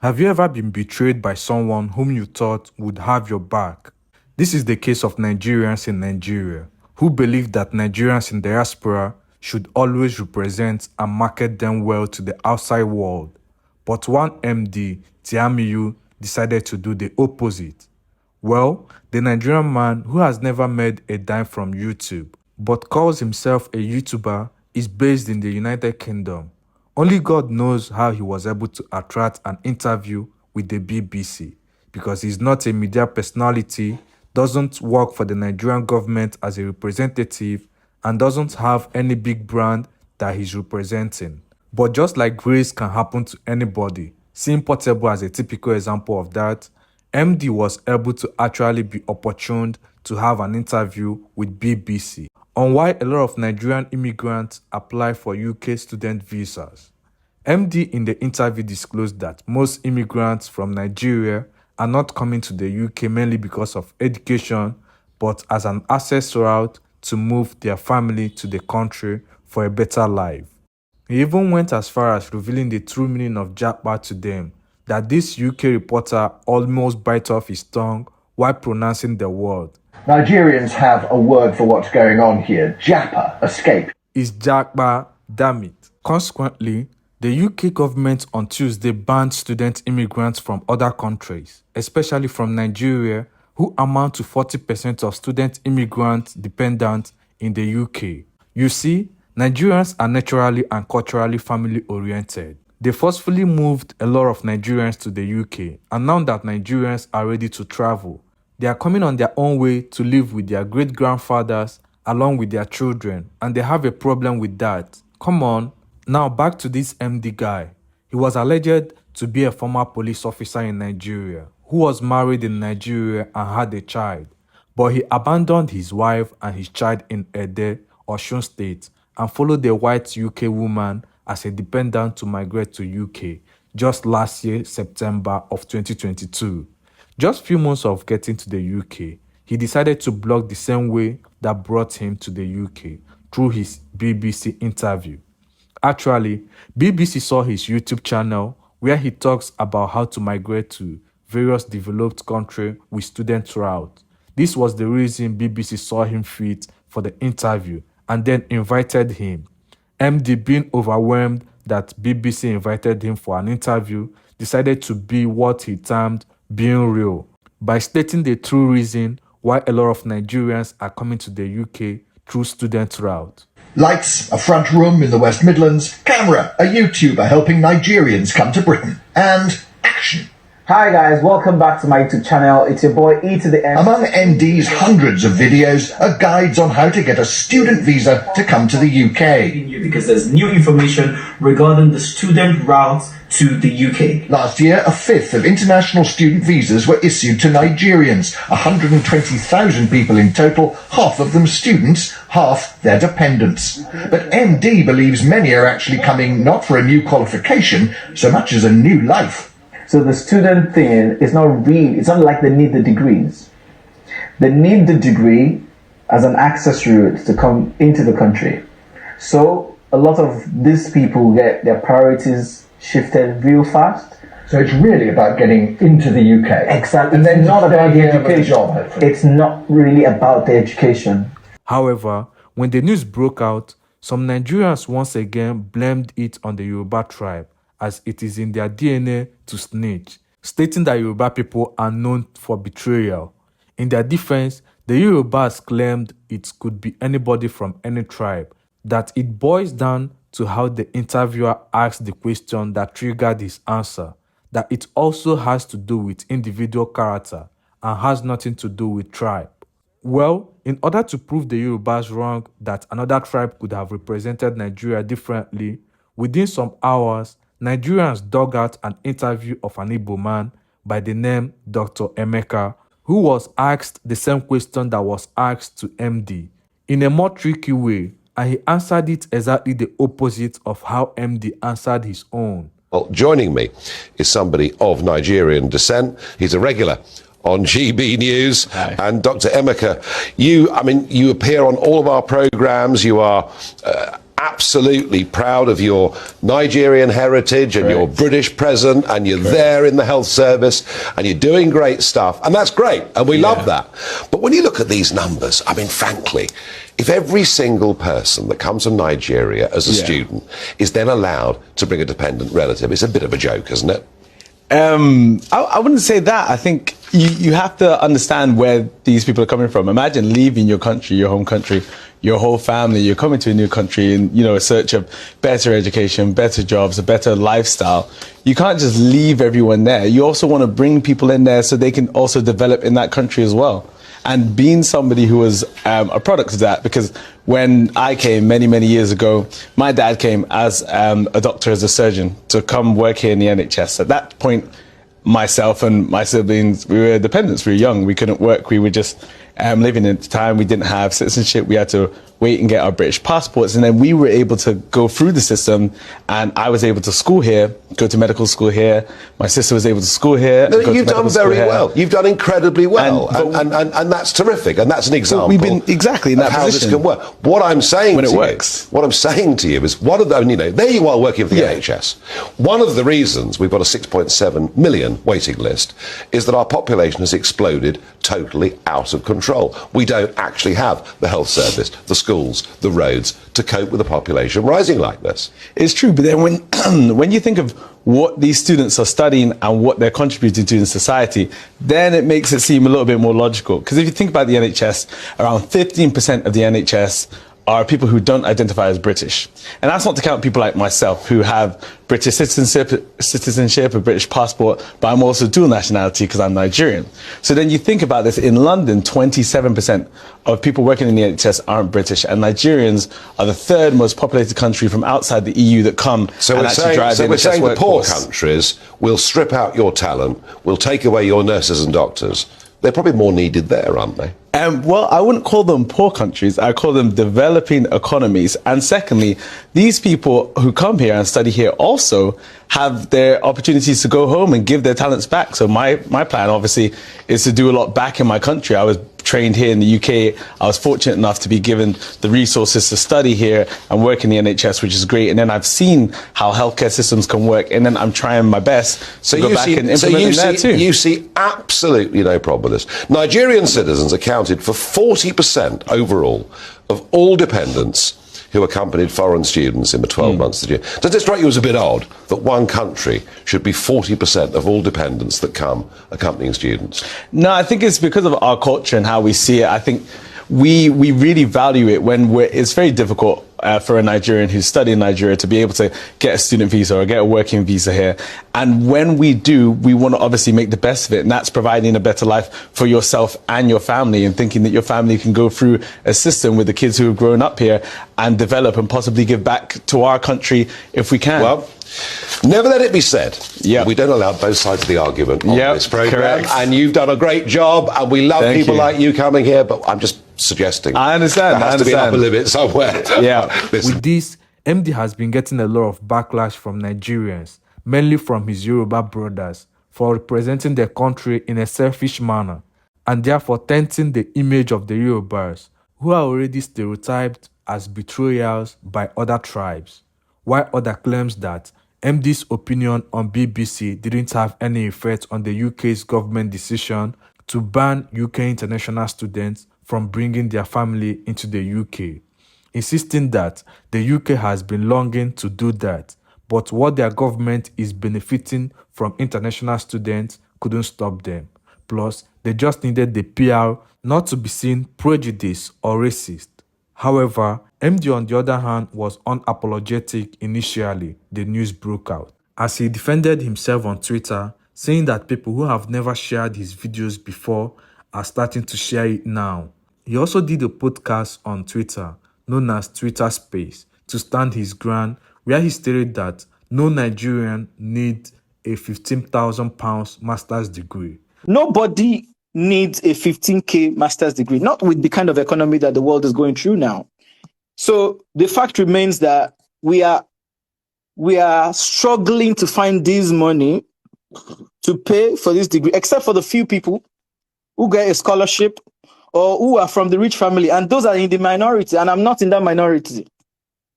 Have you ever been betrayed by someone whom you thought would have your back? This is the case of Nigerians in Nigeria, who believe that Nigerians in diaspora should always represent and market them well to the outside world. But one Emdee, Tiamiyu, decided to do the opposite. Well, the Nigerian man who has never made a dime from YouTube, but calls himself a YouTuber, is based in the United Kingdom. Only God knows how he was able to attract an interview with the BBC, because he's not a media personality, doesn't work for the Nigerian government as a representative, and doesn't have any big brand that he's representing. But just like grace can happen to anybody, seeing Portable as a typical example of that, Emdee was able to actually be opportuned to have an interview with BBC on why a lot of Nigerian immigrants apply for UK student visas. Emdee in the interview disclosed that most immigrants from Nigeria are not coming to the UK mainly because of education, but as an access route to move their family to the country for a better life. He even went as far as revealing the true meaning of Japa to them, that this UK reporter almost bite off his tongue while pronouncing the word. Nigerians have a word for what's going on here. Japa, escape. Is Japa, damn it. Consequently, the UK government on Tuesday banned student immigrants from other countries, especially from Nigeria, who amount to 40% of student immigrant dependents in the UK. You see, Nigerians are naturally and culturally family-oriented. They forcefully moved a lot of Nigerians to the UK, and now that Nigerians are ready to travel, they are coming on their own way to live with their great-grandfathers along with their children, and they have a problem with that. Come on. Now back to this Emdee guy. He was alleged to be a former police officer in Nigeria who was married in Nigeria and had a child, but he abandoned his wife and his child in Emdee, Osun State, and followed a white UK woman as a dependent to migrate to UK just last year, September of 2022. Just few months of getting to the UK, he decided to blog the same way that brought him to the UK through his BBC interview. Actually, BBC saw his YouTube channel where he talks about how to migrate to various developed countries with student route. This was the reason BBC saw him fit for the interview and then invited him. Emdee, being overwhelmed that BBC invited him for an interview, decided to be what he termed being real by stating the true reason why a lot of Nigerians are coming to the UK through student route. Lights, a front room in the West Midlands, camera, a YouTuber helping Nigerians come to Britain, and action. Hi guys, welcome back to my YouTube channel. It's your boy E to the M. Among Emdee's hundreds of videos are guides on how to get a student visa to come to the UK. Because there's new information regarding the student route to the UK. Last year, a fifth of international student visas were issued to Nigerians, 120,000 people in total, half of them students, half their dependents. But Emdee believes many are actually coming not for a new qualification, so much as a new life. So the student thing is not real. It's not like they need the degrees. They need the degree as an access route to come into the country. So a lot of these people get their priorities shifted real fast. So it's really about getting into the UK. Exactly. And then it's not about the education. Job, hopefully. It's not really about the education. However, when the news broke out, some Nigerians once again blamed it on the Yoruba tribe, as it is in their DNA to snitch, stating that Yoruba people are known for betrayal. In their defense, the Yorubas claimed it could be anybody from any tribe, that it boils down to how the interviewer asked the question that triggered his answer, that it also has to do with individual character and has nothing to do with tribe. Well, in order to prove the Yorubas wrong that another tribe could have represented Nigeria differently, within some hours, Nigerians dug out an interview of an Igbo man by the name Dr. Emeka, who was asked the same question that was asked to Emdee in a more tricky way, and he answered it exactly the opposite of how Emdee answered his own. Well, joining me is somebody of Nigerian descent. He's a regular on GB News. Hi. And Dr. Emeka, you appear on all of our programs. You are absolutely proud of your Nigerian heritage and your British present, and you're there in the health service and you're doing great stuff, and that's great, and we love that. But when you look at these numbers, I mean, frankly, if every single person that comes from Nigeria as a student is then allowed to bring a dependent relative, it's a bit of a joke, isn't it? I wouldn't say that. I think you have to understand where these people are coming from. Imagine leaving your country, your home country, your whole family. You're coming to a new country in, you know, a search of better education, better jobs, a better lifestyle. You can't just leave everyone there. You also want to bring people in there so they can also develop in that country as well. And being somebody who was a product of that, because when I came many, many years ago, my dad came as a doctor, as a surgeon, to come work here in the NHS. At that point, myself and my siblings, we were dependents. We were young. We couldn't work. We were just living at the time. We didn't have citizenship. We had to wait and get our British passports. And then we were able to go through the system. And I was able to school here, go to medical school here. My sister was able to school here. No, you've done very well. You've done incredibly well. And that's terrific. And that's an example we've been exactly in that how position. This can work. What I'm saying when to it works. What I'm saying to you is, one of the, you know, there you are working for the NHS. One of the reasons we've got a 6.7 million waiting list is that our population has exploded totally out of control. We don't actually have the health service, the schools, the roads to cope with a population rising like this. It's true, but then when you think of what these students are studying and what they're contributing to in society, then it makes it seem a little bit more logical. Because if you think about the NHS, around 15% of the NHS are people who don't identify as British. And that's not to count people like myself who have British citizenship, a British passport, but I'm also dual nationality because I'm Nigerian. So then you think about this, in London, 27% of people working in the NHS aren't British, and Nigerians are the third most populated country from outside the EU that come and actually drive the NHS workforce. So we're saying the poor countries will strip out your talent, will take away your nurses and doctors. They're probably more needed there, aren't they? Well, I wouldn't call them poor countries. I call them developing economies. And secondly, these people who come here and study here also have their opportunities to go home and give their talents back. So my plan, obviously, is to do a lot back in my country. I was trained here in the UK. I was fortunate enough to be given the resources to study here and work in the NHS, which is great. And then I've seen how healthcare systems can work. And then I'm trying my best to go back and implement them there too. You see absolutely no problem with this. Nigerian citizens accounted for 40% overall of all dependents who accompanied foreign students in the 12 months of the year. Does it strike you as a bit odd that one country should be 40% of all dependents that come accompanying students? No, I think it's because of our culture and how we see it. I think we really value it when it's very difficult for a Nigerian who's studying in Nigeria to be able to get a student visa or get a working visa here. And when we do, we want to obviously make the best of it. And that's providing a better life for yourself and your family, and thinking that your family can go through a system with the kids who have grown up here and develop and possibly give back to our country if we can. Well, never let it be said. We don't allow both sides of the argument on this programme. And you've done a great job, and we love people like you coming here, but I'm just suggesting I understand. There has to be an upper limit somewhere. With this, Emdee has been getting a lot of backlash from Nigerians, mainly from his Yoruba brothers, for representing their country in a selfish manner, and therefore tainting the image of the Yorubas, who are already stereotyped as betrayals by other tribes, while other claims that Emdee's opinion on BBC didn't have any effect on the UK's government decision to ban UK international students from bringing their family into the UK, insisting that the UK has been longing to do that, but what their government is benefiting from international students couldn't stop them. Plus, they just needed the PR not to be seen prejudiced or racist. However, Emdee, on the other hand, was unapologetic initially the news broke out, as he defended himself on Twitter, saying that people who have never shared his videos before are starting to share it now. He also did a podcast on Twitter, known as Twitter Space, to stand his ground, where he stated that no Nigerian needs a £15,000 master's degree. Nobody needs a 15K master's degree, not with the kind of economy that the world is going through now. So the fact remains that we are struggling to find this money to pay for this degree, except for the few people who get a scholarship or who are from the rich family, and those are in the minority, and I'm not in that minority.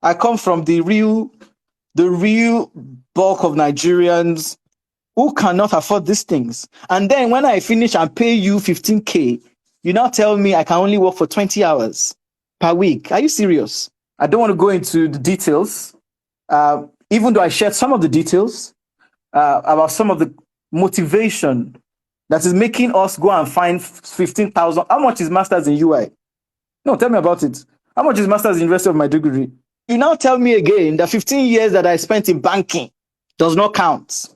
I come from the real bulk of Nigerians who cannot afford these things. And then when I finish and pay you 15K, you now tell me I can only work for 20 hours per week. Are you serious? I don't want to go into the details, even though I shared some of the details about some of the motivation that is making us go and find 15,000. How much is master's in UI? No, tell me about it. How much is master's in University of Maiduguri? You now tell me again that 15 years that I spent in banking does not count.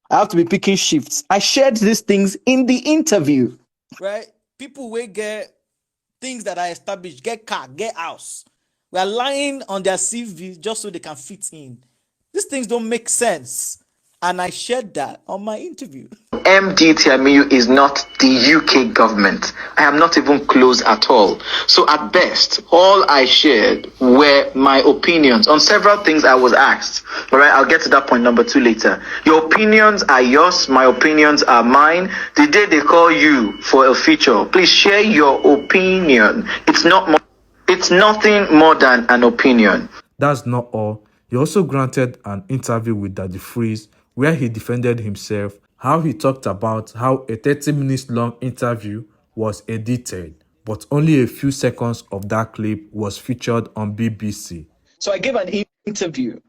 I have to be picking shifts. I shared these things in the interview. Right? People will get things that are established, get car, get house. We are lying on their CV just so they can fit in. These things don't make sense. And I shared that on my interview. Emdee Tiamiyu is not the UK government. I am not even close at all. So at best, all I shared were my opinions on several things I was asked. All right, I'll get to that point number 2 later. Your opinions are yours. My opinions are mine. The day they call you for a feature, please share your opinion. It's nothing more than an opinion. That's not all. He also granted an interview with Daddy Freeze where he defended himself, how he talked about how a 30 minutes long interview was edited, but only a few seconds of that clip was featured on BBC. So I gave an interview.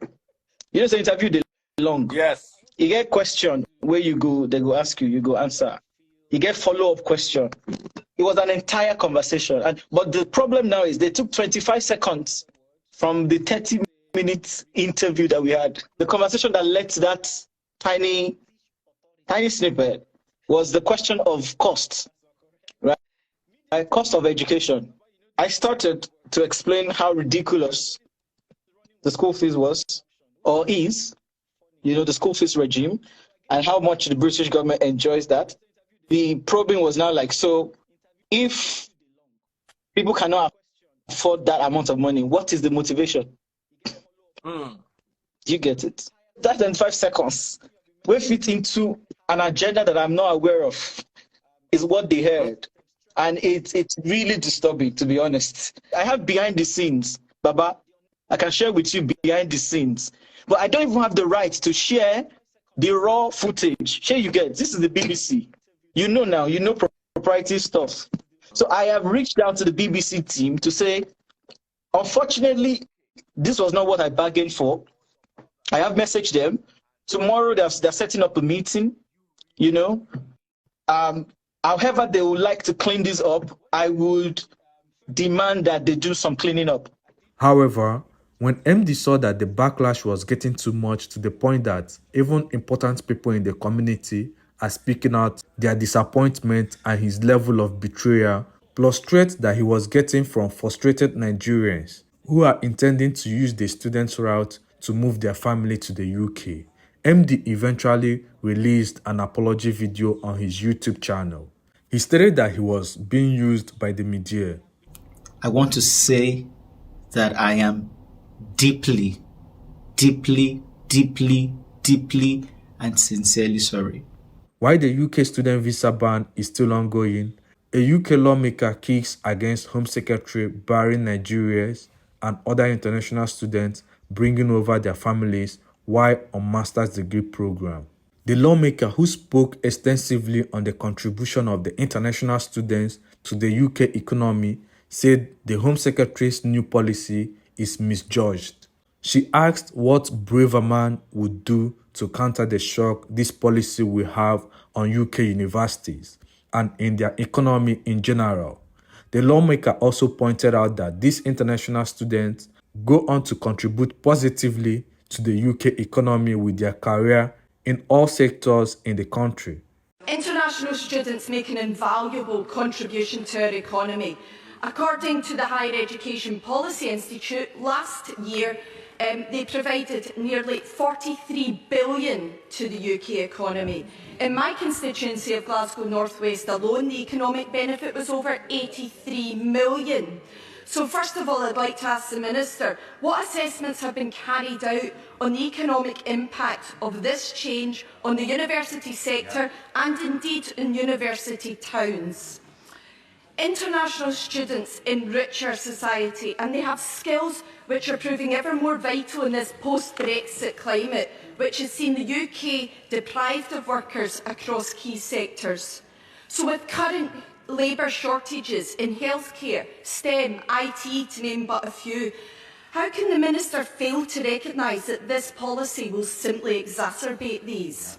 You know, the interview they long. Yes. You get question where you go, they go ask you, you go answer. You get follow-up question. It was an entire conversation. But the problem now is they took 25 seconds from the 30 minutes interview that we had. The conversation that led to that tiny snippet was the question of cost, right? Cost of education. I started to explain how ridiculous the school fees was, or is, the school fees regime, and how much the British government enjoys that. The probing was now like, so if people cannot afford that amount of money, what is the motivation? You get it? That 25 seconds, we fit into an agenda that I'm not aware of, is what they heard. And it's really disturbing, to be honest. I have behind the scenes, Baba. I can share with you behind the scenes. But I don't even have the right to share the raw footage. Share you get. This is the BBC. You know now, proprietary stuff. So I have reached out to the BBC team to say, unfortunately, this was not what I bargained for. I have messaged them. Tomorrow they're setting up a meeting, However they would like to clean this up, I would demand that they do some cleaning up. However, when Emdee saw that the backlash was getting too much to the point that even important people in the community are speaking out their disappointment and his level of betrayal, plus threats that he was getting from frustrated Nigerians who are intending to use the students' route to move their family to the UK, Emdee eventually released an apology video on his YouTube channel. He stated that he was being used by the media. I want to say that I am deeply, deeply, deeply, deeply and sincerely sorry. While the UK student visa ban is still ongoing, a UK lawmaker kicks against Home Secretary barring Nigerians and other international students bringing over their families while on master's degree program. The lawmaker, who spoke extensively on the contribution of the international students to the UK economy, said the Home Secretary's new policy is misjudged. She asked what Braverman would do to counter the shock this policy will have on UK universities and in their economy in general. The lawmaker also pointed out that these international students go on to contribute positively to the UK economy with their career in all sectors in the country. International students make an invaluable contribution to our economy. According to the Higher Education Policy Institute, last year they provided nearly 43 billion to the UK economy. In my constituency of Glasgow North West alone, the economic benefit was over 83 million. So first of all, I'd like to ask the Minister, what assessments have been carried out on the economic impact of this change on the university sector and indeed in university towns? International students enrich our society and they have skills which are proving ever more vital in this post-Brexit climate, which has seen the UK deprived of workers across key sectors. So with current labour shortages in healthcare, STEM, IT to name but a few, how can the Minister fail to recognise that this policy will simply exacerbate these?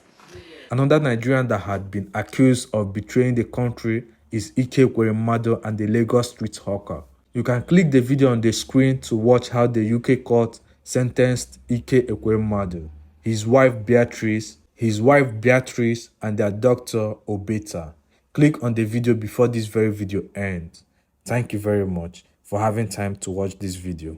Another Nigerian that had been accused of betraying the country is Ike Ekweremadu and the Lagos street hawker. You can click the video on the screen to watch how the UK court sentenced Ike Ekweremadu, his wife Beatrice, and their doctor Obeta. Click on the video before this very video ends. Thank you very much for having time to watch this video.